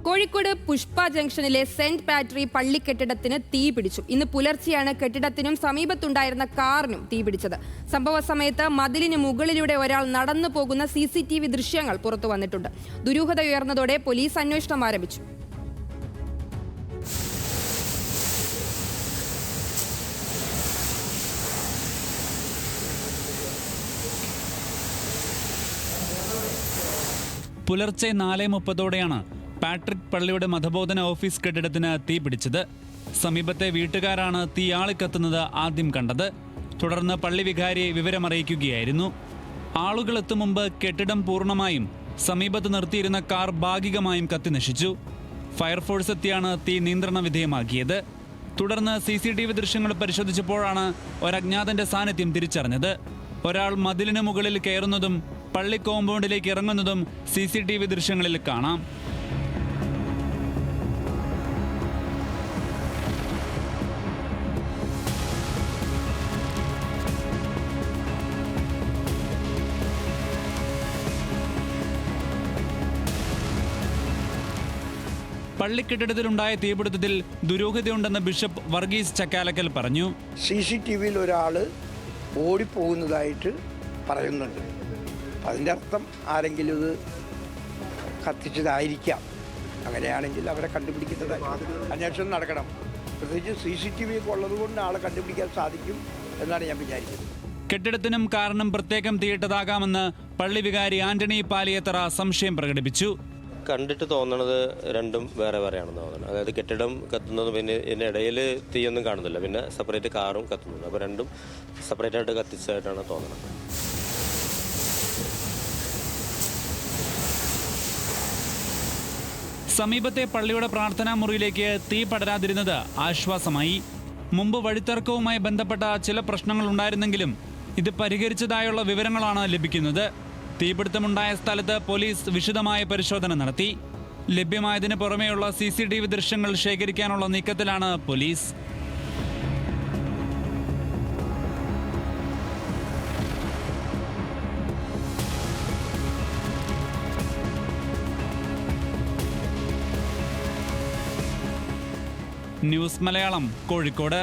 കോഴിക്കോട് പുഷ്പ ജംഗ്ഷനിലെ സെന്റ് പാട്രി പള്ളി കെട്ടിടത്തിന് തീ പിടിച്ചു. ഇന്ന് പുലർച്ചെയാണ് കെട്ടിടത്തിനും സമീപത്തുണ്ടായിരുന്ന കാറിനും തീപിടിച്ചത്. സംഭവ സമയത്ത് മതിലിന് മുകളിലൂടെ ഒരാൾ നടന്നു പോകുന്ന CCTV ദൃശ്യങ്ങൾ പുറത്തു വന്നിട്ടുണ്ട്. ദുരൂഹത ഉയർന്നതോടെ പോലീസ് അന്വേഷണം ആരംഭിച്ചു. പുലർച്ചെ 4:30 പാട്രിക് പള്ളിയുടെ മതബോധന ഓഫീസ് കെട്ടിടത്തിന് തീ പിടിച്ചത്. സമീപത്തെ വീട്ടുകാരാണ് തീ ആളിക്കത്തുന്നത് ആദ്യം കണ്ടത്. തുടർന്ന് പള്ളി വികാരിയെ വിവരമറിയിക്കുകയായിരുന്നു. ആളുകൾ എത്തും മുമ്പ് കെട്ടിടം പൂർണ്ണമായും സമീപത്ത് നിർത്തിയിരുന്ന കാർ ഭാഗികമായും കത്തിനശിച്ചു. ഫയർഫോഴ്സ് എത്തിയാണ് തീ നിയന്ത്രണ വിധേയമാക്കിയത്. തുടർന്ന് CCTV ദൃശ്യങ്ങൾ പരിശോധിച്ചപ്പോഴാണ് ഒരജ്ഞാതന്റെ സാന്നിധ്യം തിരിച്ചറിഞ്ഞത്. ഒരാൾ മതിലിന് മുകളിൽ കയറുന്നതും പള്ളി കോമ്പൗണ്ടിലേക്ക് ഇറങ്ങുന്നതും CCTV ദൃശ്യങ്ങളിൽ കാണാം. പള്ളിക്കെട്ടിടത്തിലുണ്ടായ തീപിടുത്തത്തിൽ ദുരൂഹതയുണ്ടെന്ന് ബിഷപ്പ് വർഗീസ് ചക്കാലക്കൽ പറഞ്ഞു. CCTVയിൽ ഒരാൾ ഓടിപ്പോകുന്നതായിട്ട് പറയുന്നുണ്ട്. അതിൻ്റെ അർത്ഥം ആരെങ്കിലും ഇത് കത്തിച്ചതായിരിക്കാം. അങ്ങനെയാണെങ്കിൽ അവരെ കണ്ടുപിടിക്കുന്നതായി അന്വേഷണം നടക്കണം. പ്രത്യേകിച്ച് CCTV ഒക്കെ ഉള്ളതുകൊണ്ട് ആളെ കണ്ടുപിടിക്കാൻ സാധിക്കും എന്നാണ് ഞാൻ വിചാരിക്കുന്നത്. കെട്ടിടത്തിനും കാറിനും പ്രത്യേകം തീയിട്ടതാകാമെന്ന് പള്ളി വികാരി ആന്റണി പാലിയത്തറ സംശയം പ്രകടിപ്പിച്ചു. കണ്ടിട്ട് തോന്നണത് രണ്ടും വേറെ വേറെയാണെന്ന് തോന്നുന്നത്. അതായത് കെട്ടിടം കത്തുന്നതും പിന്നെ ഇതിനിടയിൽ തീയൊന്നും കാണുന്നില്ല, പിന്നെ സെപ്പറേറ്റ് കാറും കത്തുന്നുണ്ട്. അപ്പോൾ രണ്ടും സെപ്പറേറ്റ് ആയിട്ട് കത്തിച്ചതായിട്ടാണ് തോന്നുന്നത്. സമീപത്തെ പള്ളിയുടെ പ്രാർത്ഥനാ മുറിയിലേക്ക് തീ പടരാതിരുന്നത് ആശ്വാസമായി. മുമ്പ് വഴിത്തർക്കവുമായി ബന്ധപ്പെട്ട ചില പ്രശ്നങ്ങൾ ഉണ്ടായിരുന്നെങ്കിലും ഇത് പരിഹരിച്ചതായുള്ള വിവരങ്ങളാണ് ലഭിക്കുന്നത്. തീപിടുത്തമുണ്ടായ സ്ഥലത്ത് പോലീസ് വിശദമായ പരിശോധന നടത്തി. ലഭ്യമായതിനു പുറമെയുള്ള CCTV ദൃശ്യങ്ങൾ ശേഖരിക്കാനുള്ള നീക്കത്തിലാണ് പോലീസ്. ന്യൂസ് മലയാളം, കോഴിക്കോട്.